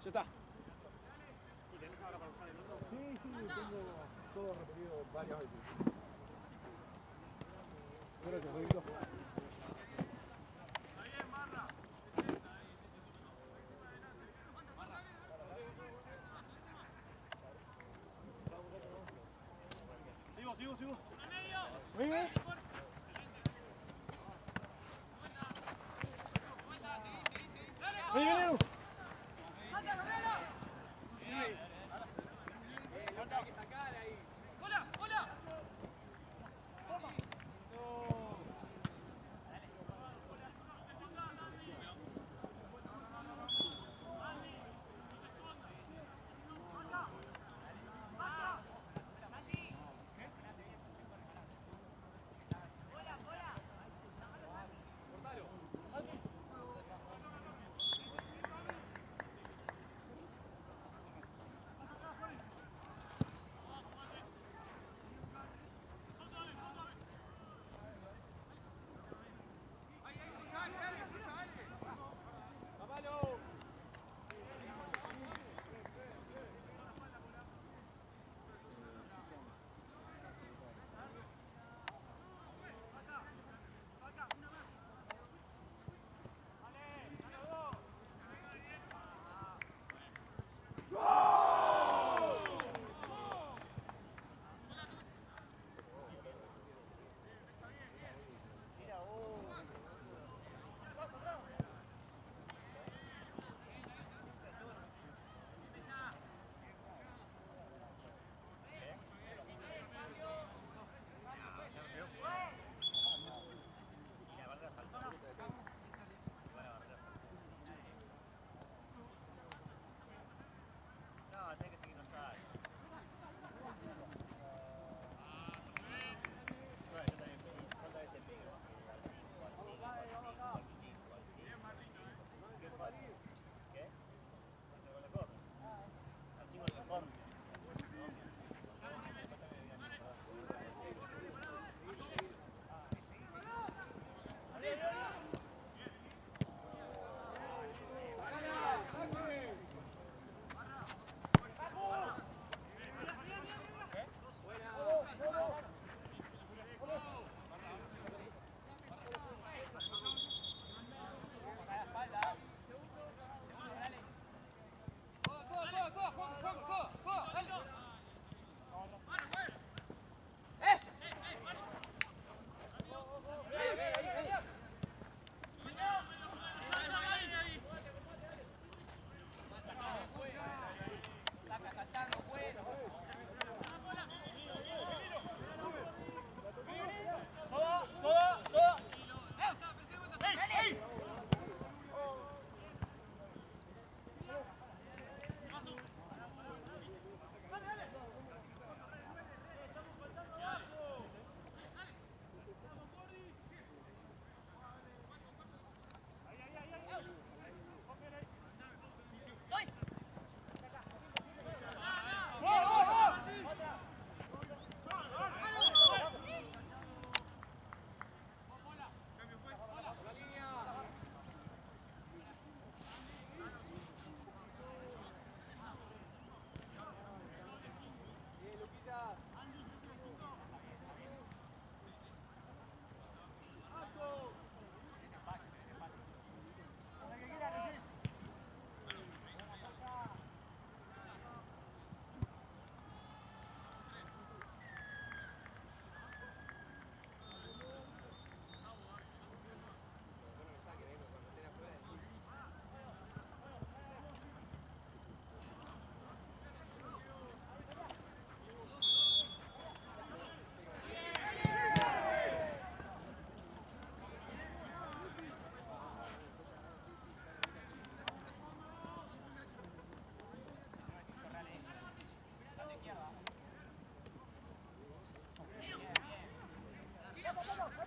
Ya está. ¿Y tenés ahora para usar el otro? Sí, tengo todo repetido varias veces. Gracias, Rodrigo. Sigo. Muy bien. Vení, Edu.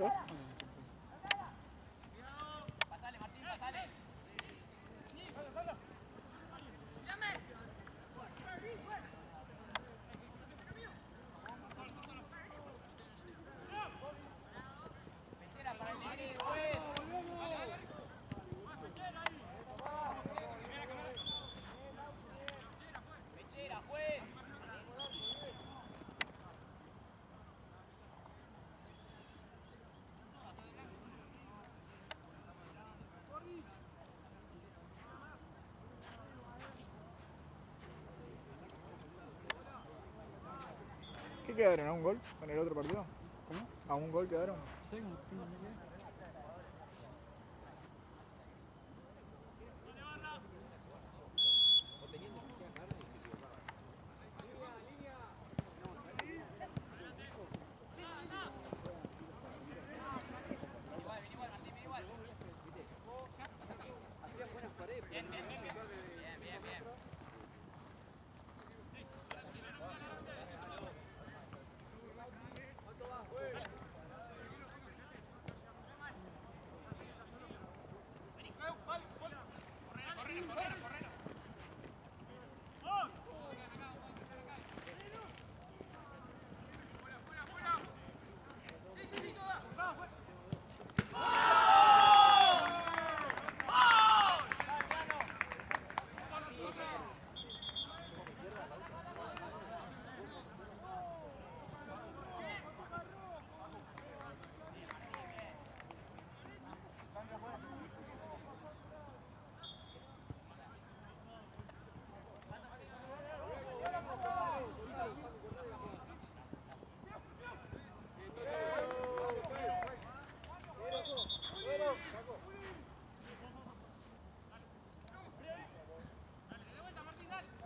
¿Eh? Pasale, Martín, pasale. Pechera para el Negri, juez. Pechera, juez. ¿Qué quedaron? ¿A un gol con el otro partido? ¿Cómo? ¿A un gol quedaron? Sí, como que no me quedé. Igual, Martín, igual. Bien, bien, bien, bien. Bien, bien, bien.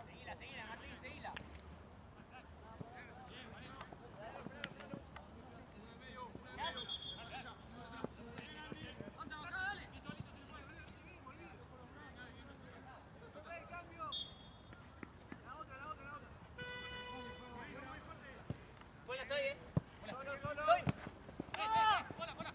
Seguila, seguila, Martín, seguila. Fuera, estoy, Estoy. Fuera, fuera.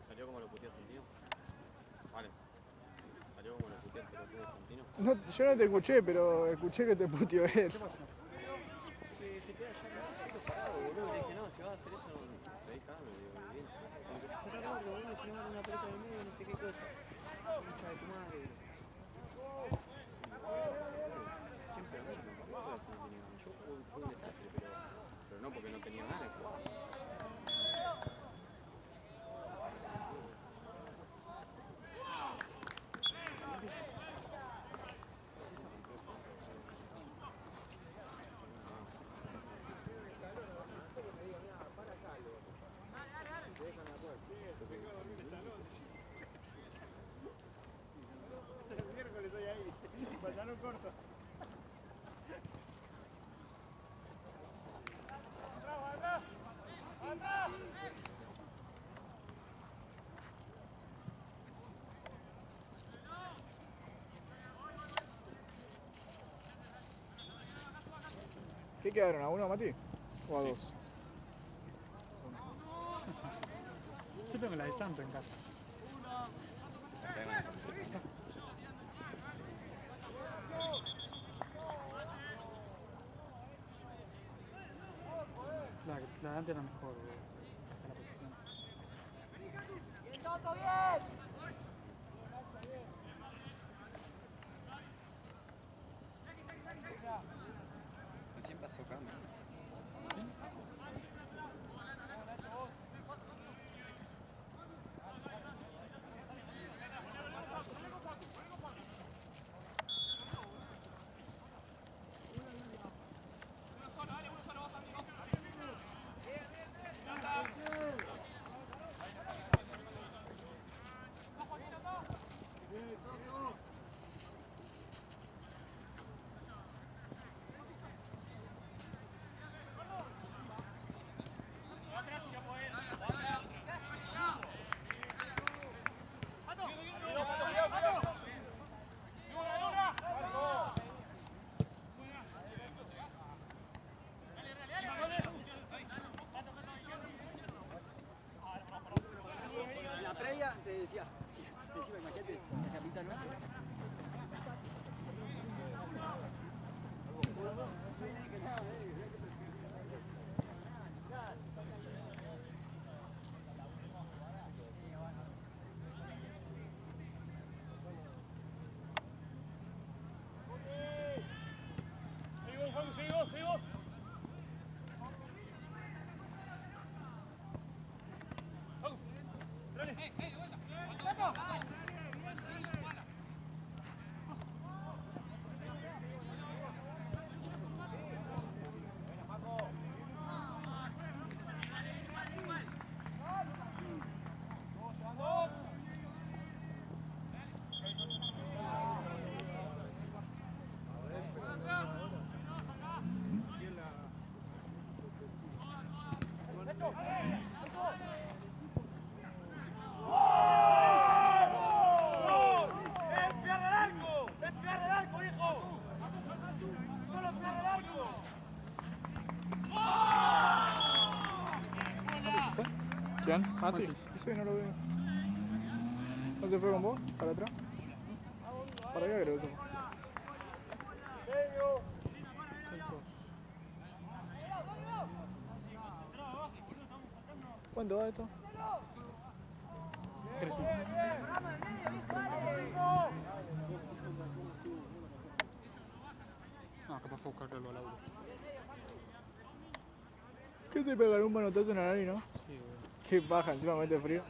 ¿Salió como lo puteó Santino? Vale. ¿Salió como lo puteó Santino? No, yo no te escuché, pero escuché que te puteó él. Que se queda ya parado, boludo. Le dije, no, si vas a hacer eso, dedicame, digo, bien. Como que se hace largo, boludo, si no van una pelota de medio, no sé qué cosa. Mucha de tu madre. Siempre lo mismo, ¿por qué juegas si no tenía ganas? Yo fue un desastre, pero no porque no tenía ganas de jugar. ¿Qué quedaron? ¿A uno, Mati? ¿O a dos? Yo tengo la de Santo en casa. La de antes era mejor, esa la posición. Recién pasó Cama. La previa te decía, encima imagínate, la capitana nuestra. Sigo. ¿Quién? Mati. Sí, no lo veo. ¿No se fue con vos? ¿Para atrás? Para allá creo que se fue. ¿Cuánto va esto? 3-1. No, capaz fue buscar algo al auto. ¿Qué te pegan un manotazo en la nariz, no? Sí, güey. Qué baja, encima mete frío.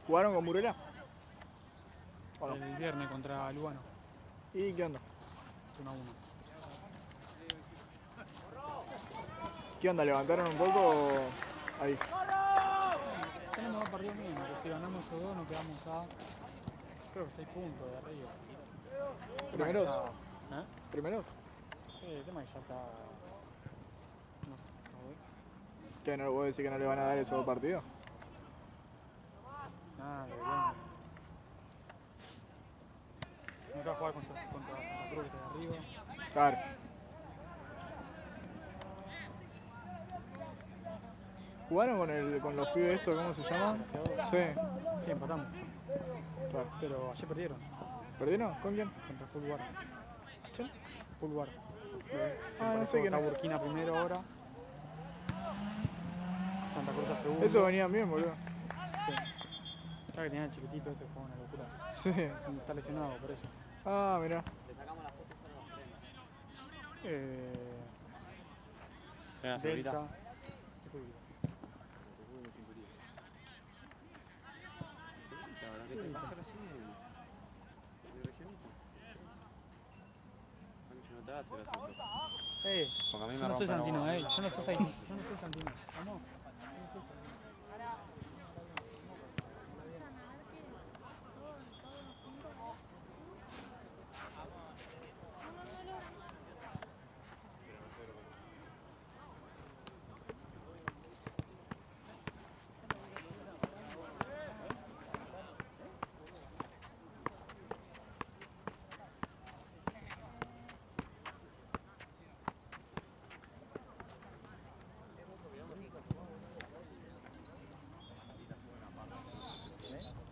¿Jugaron con Burela? ¿O no? El viernes contra Lugano, ¿Y qué onda? 1-1. ¿Qué onda? ¿Levantaron un poco o ahí? Tenemos 2 partidos menos, que si ganamos esos 2 nos quedamos a, creo que 6 puntos de arriba. ¿Primeros? ¿Eh? ¿Primeros? Sí, el tema es que ya está... No, voy. ¿Qué, no puedo decir que no le van a dar esos 2 partidos? Nada, de bien. No te vas a jugar contra Santa Cruz que está de arriba. Claro. ¿Jugaron con los pibes estos? ¿Cómo se llaman? Sí. Sí, empatamos. Claro. Pero ayer perdieron ¿Perdieron? ¿Con quién? contra Fulguar. ¿Quién? Fulguar. No sé quién Está es. Burkina primero ahora. Santa Cruz está segundo. Eso venían bien, boludo. Sí. Ya que tenía el chiquitito ese fue una locura. Sí. Está lesionado por eso. Ah, mirá. Le sacamos las fotos para los premios. Delta. figurita. ¿Qué figurita? La verdad que te pasa recién de regionito. Pancho, no te hace gracioso. Porque a mí me Yo no rompe soy la Santino, bola. yo no soy Santino. Yo no soy Santino. Vamos.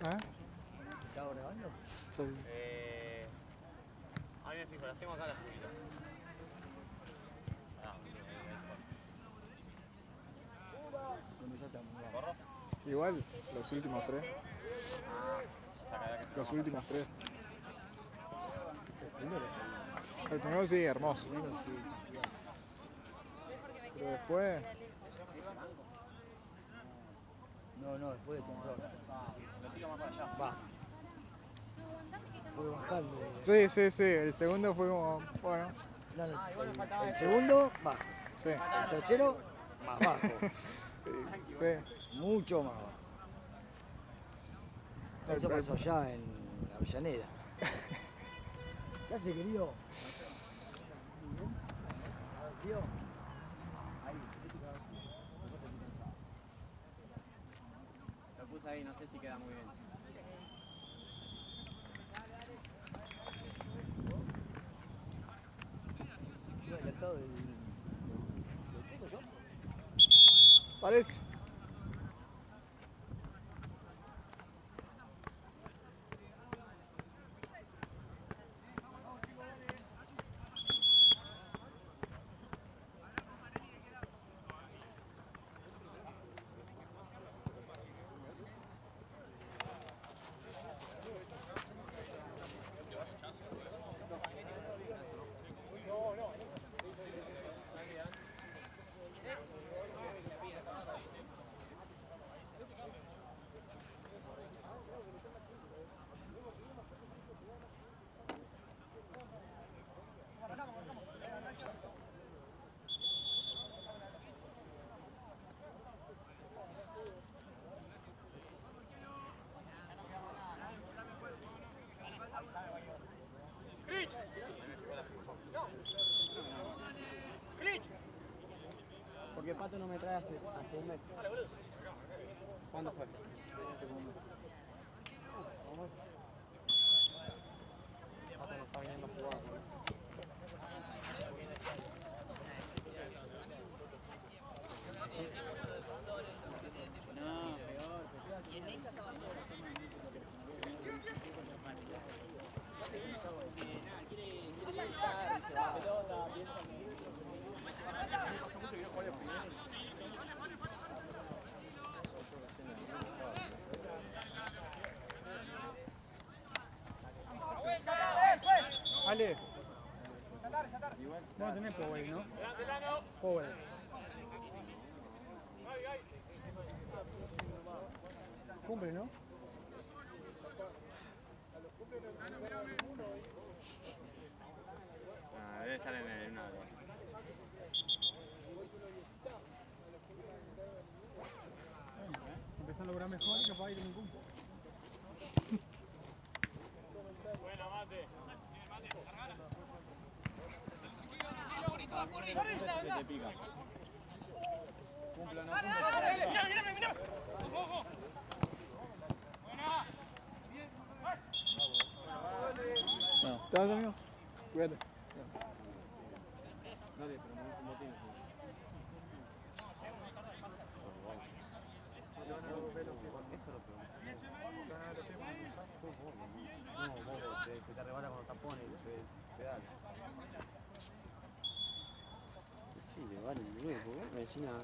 ¿Eh? ¿Estás grabando? Sí. A mí me fijo, las tengo acá las figuritas. Bueno, ya estamos. Igual, los últimos 3. Los últimos 3. El primero El primero sí, hermoso. primero sí. Pero después... No, después de temblor. Va. Fue bajando. Sí. El segundo fue como... Bueno, El segundo, bajo. sí. El tercero, más bajo. Sí. Mucho más bajo. Eso pasó allá en Avellaneda. ¿Qué hace, querido? Tío. Ahí. Lo puse ahí, no sé si queda muy bien. El atado del... Parece. Porque Pato no me trae hace un mes. ¿Cuándo fue? Pato no está viniendo a jugar. No, peor. Ale. Vos no tenés Power, ¿no? Power. Cumple, ¿no? Ah, debe estar en una. Empiezan a lograr mejor y capaz de ir ningún. Se te pica. Cumpla, no ¿Te vas, amigo? Cuídate. Dale, pero como tienes. Se te arrebata cuando tapones el pedal. Sí, le vale el huevo, me decía nada.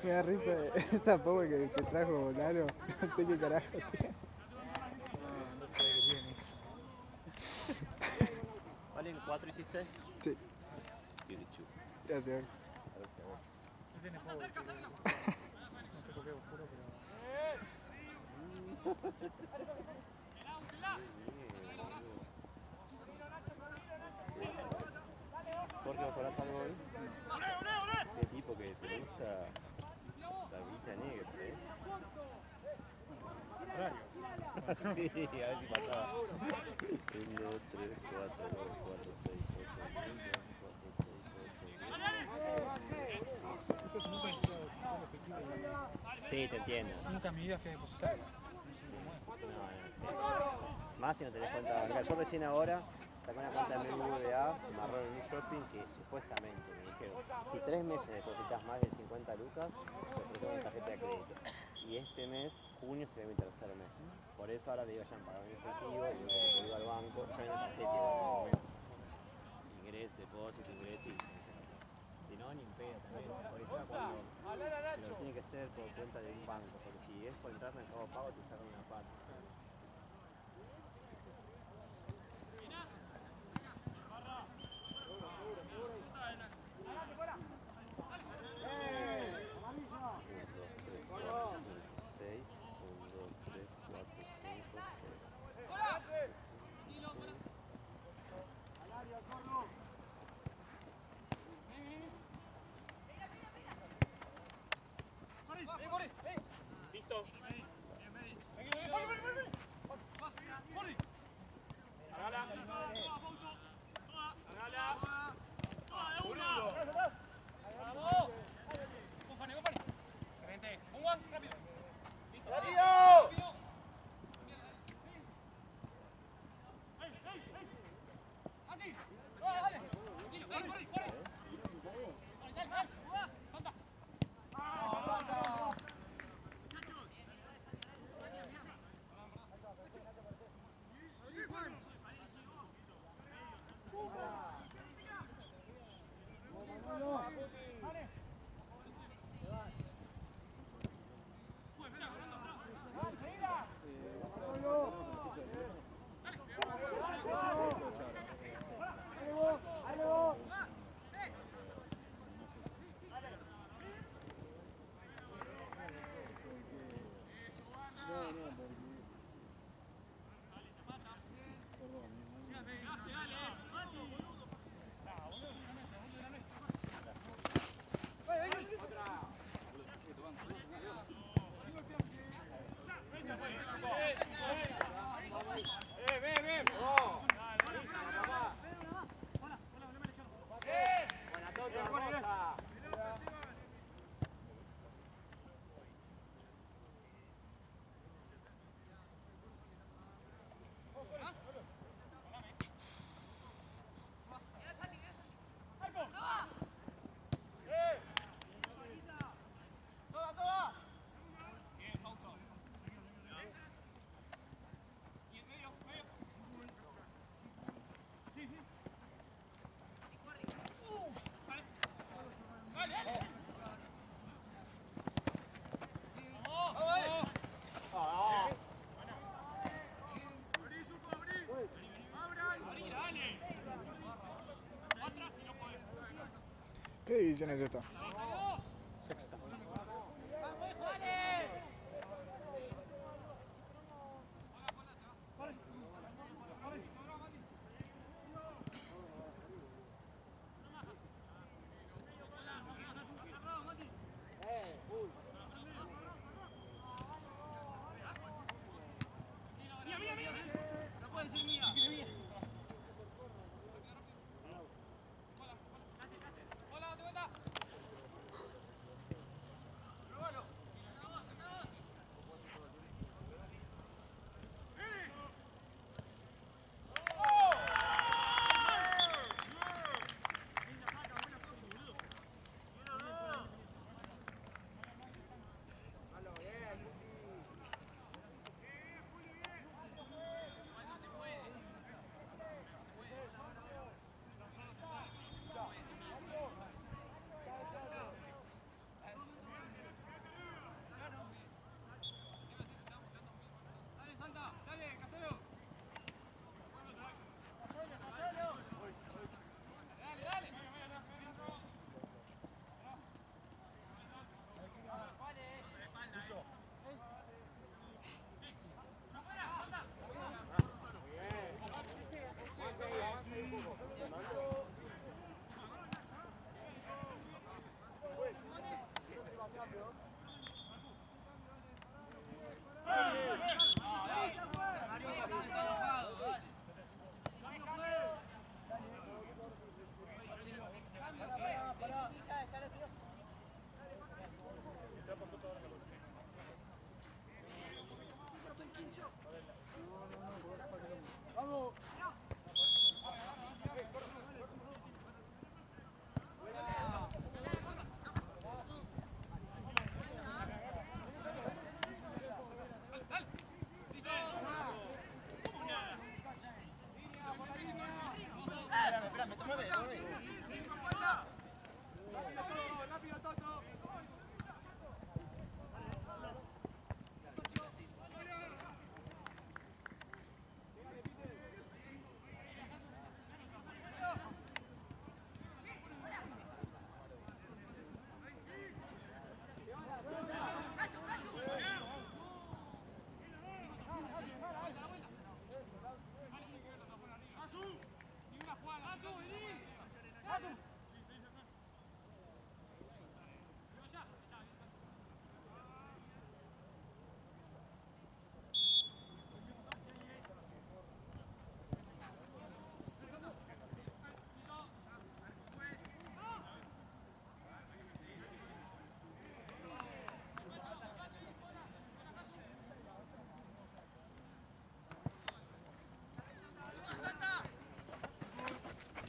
Me da risa esa power que trajo Lalo. No sé qué carajo tiene. No sé qué tiene. ¿Vale? ¿En 4 hiciste? Sí, gracias. No tiene power. No sé por qué oscuro, pero. Jorge, ¿mejorás algo hoy? ¿Qué tipo que te gusta la vista negra, Contrario. Sí, a ver si pasaba. 1, 2, 3, 4, 2, 4, 6, 8, 9, 10, 11, 12, 13. Esto nunca he entrado en efectivo. Sí, te entiendo. Nunca en mi vida fui a depositar. No sé cómo es. Sí. Más si no tenés cuenta. Mira, yo recién ahora saqué una cuenta de BBVA, marrón en un shopping que supuestamente me dijeron, si 3 meses depositas más de 50 lucas, te ofrecen una tarjeta de crédito. Y este mes, junio, sería mi tercer mes. Por eso ahora le digo, ya pagar en efectivo, y luego vuelvo al banco, yo en el tarjeta en el momento. Ingreso, depósito, ingreso y si no, ni en pedo también. Por eso cuando pero tiene que ser por cuenta de un banco, porque si es por entrar en Mercado Pago te sacan una pata. Listo. división es esta? Sexta.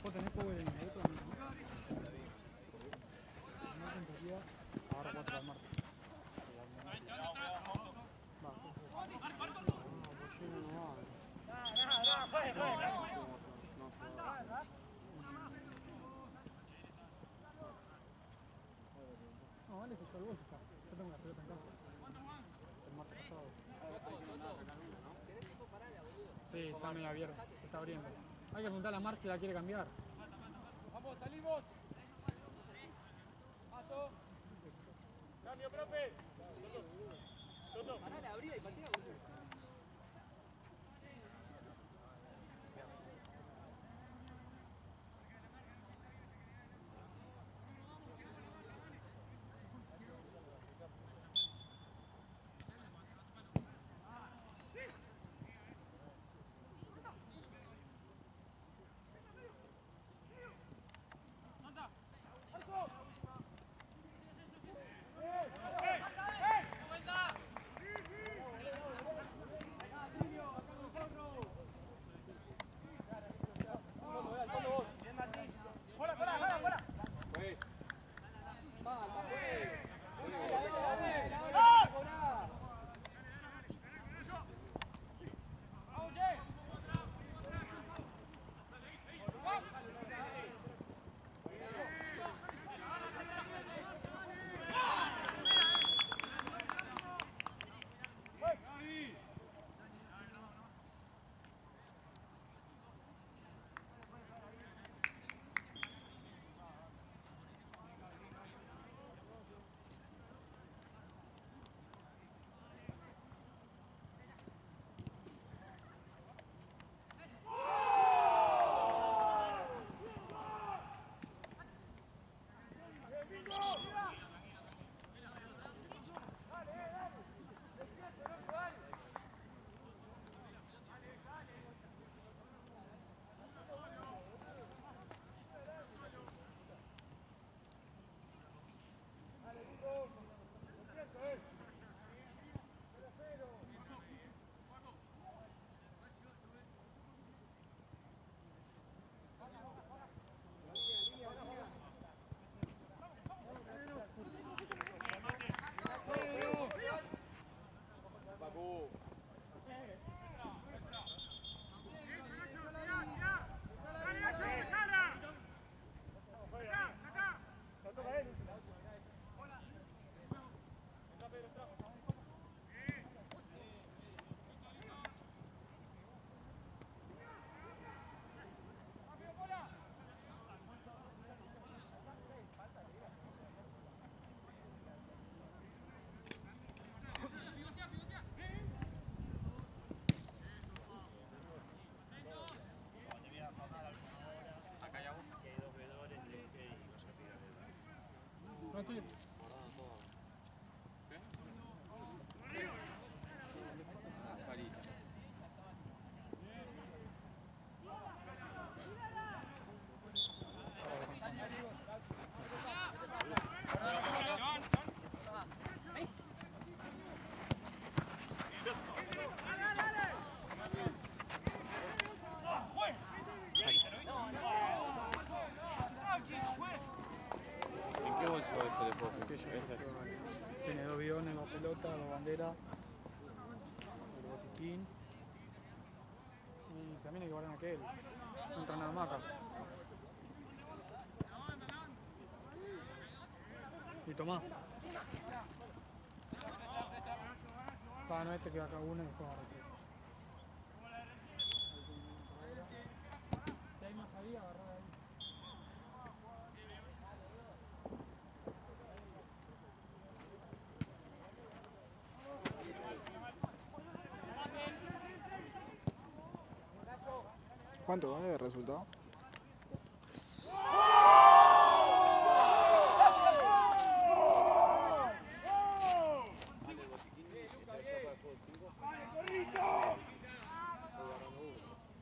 ¿Vos tenés power en el otro? No, en teoría, ahora 4 al martes. No, vale, se fue el bolso ya. Yo tengo la pelota en casa. El martes pasado. Sí, está medio abierto, se está abriendo. Hay que juntar a Mar si la quiere cambiar. Vamos, salimos. Mato. Cambio, profe. Pará, la abría y patea, boludo. Tiene 2 bidones, 2 pelotas, 2 banderas, el botiquín. Y también hay que guardar en aquel. No entra nada más acá. Y tomá. No, este queda acá uno y después agarra 3. Si hay más ahí, agarra de ahí. ¿Cuánto vale el resultado?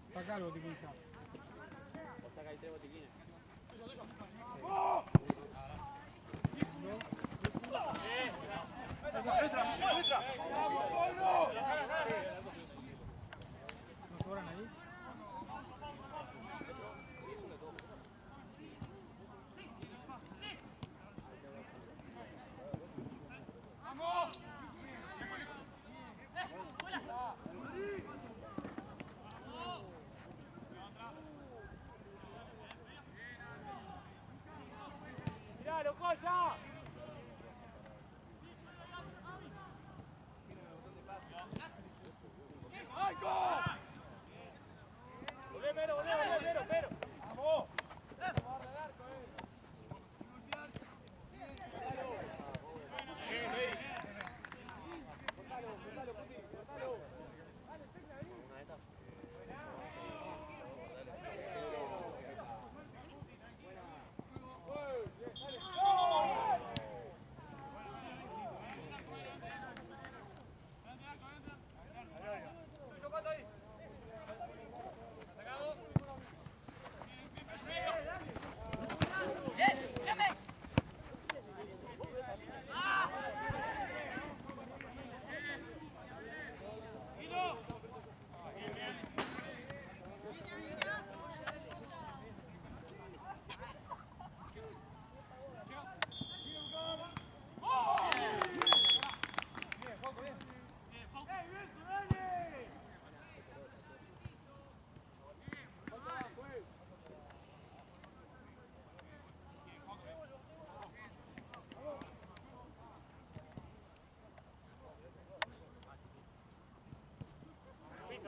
Está acá el botiquín ya. O sea que hay 3 botiquines. ¿No sobran ahí? ¡Miralo, Coya! Pero. ¡Vamos!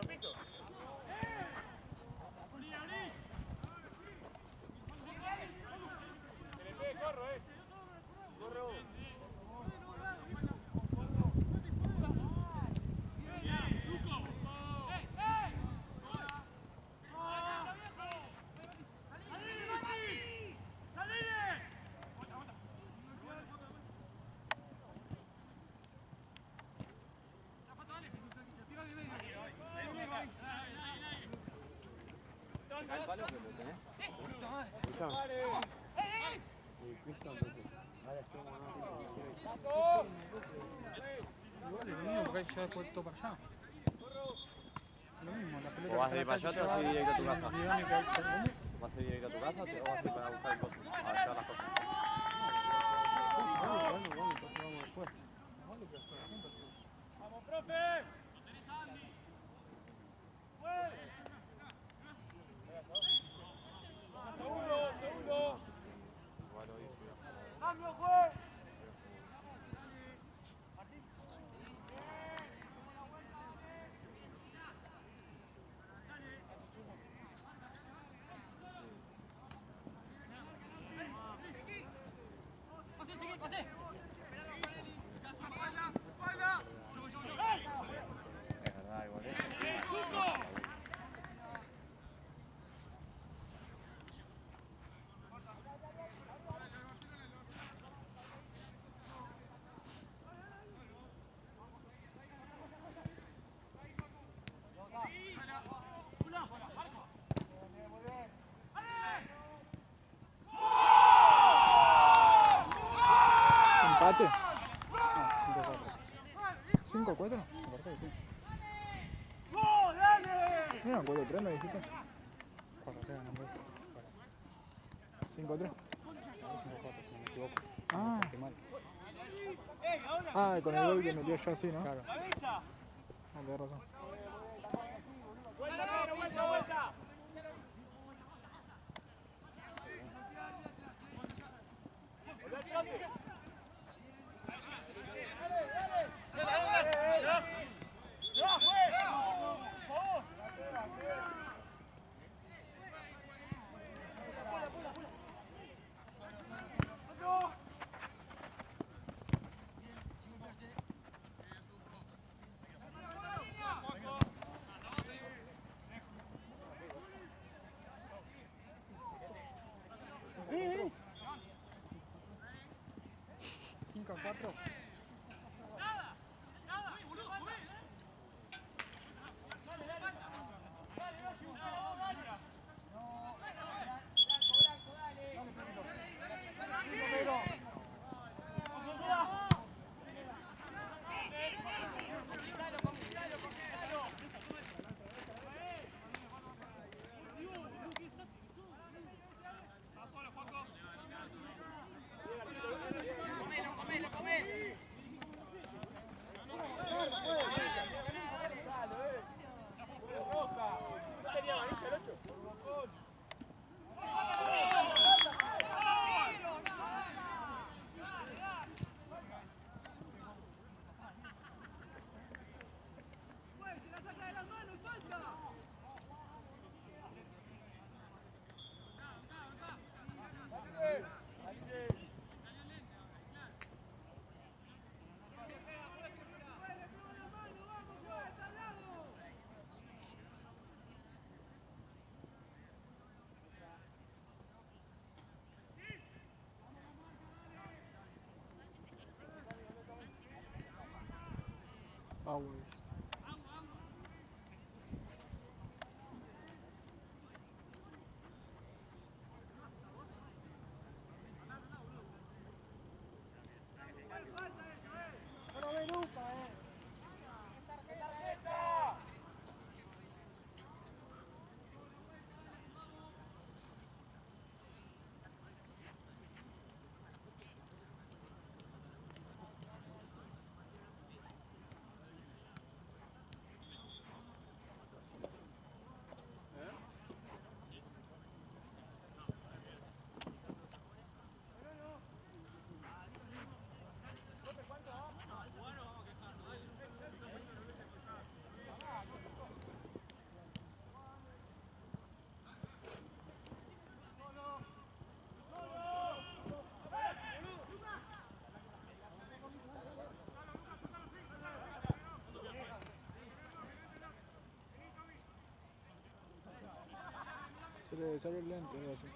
Piso. Se le pegue, corro, Corre vos. ¿Al palo que lo tenés? Escuchame. Y Cristo, entonces, ahora estoy Igual es lo mismo porque ya después todo para allá. Lo mismo, la pelota. ¿O vas a ir para allá o te vas a ir directo a tu casa? El bidón que hay que hacer. ¿Vas a ir directo a tu casa o vas a ir para buscar el coso? A llevar las cosas. Vamos después. ¡Vamos, profe! Segundo. ¡Cambio, juez! Es verdad, igual es. ¿Empate? No, 5-4. 5-4. No, 4-3 me dijiste. 4-3 no puede 5-3. 5-4 si no me equivoco. Ah. Qué mal. Ah, con el gol que metió yo así, ¿no? Claro. No, tenés razón. Vuelta, Pedro, vuelta, vuelta. ¿5 a 4? Always. Se le salió el lente, algo así.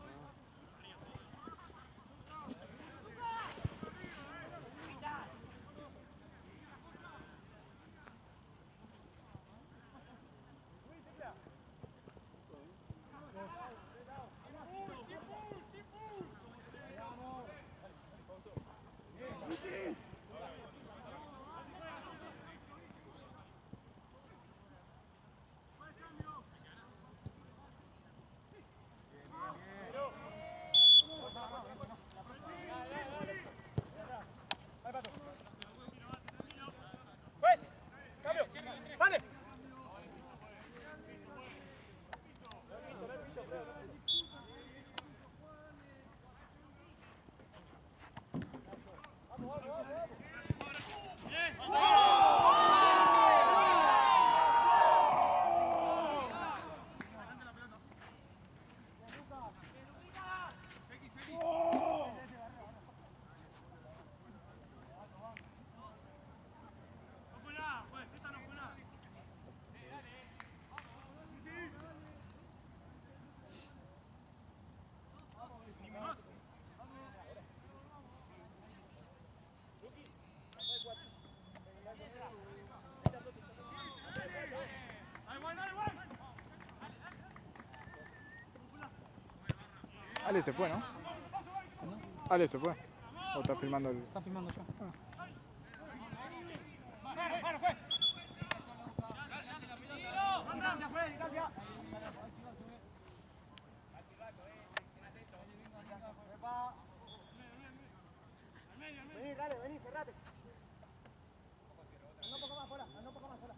Ale se fue, ¿no? Ale se fue. ¿O está filmando el...? Está filmando ya. Vení, dale, vení, cerrate. Anda un poco más, Pola, anda un poco más, Pola.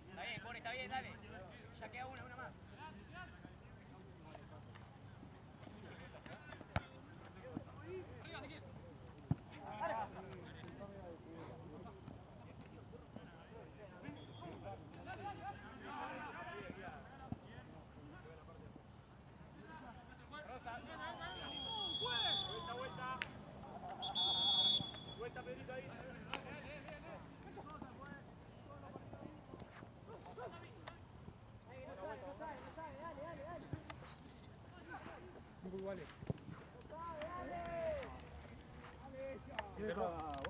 Está bien, Pone, está bien, dale. Ya queda una más. Vuelta, Pedrito, ahí. Un poco vale. Dale.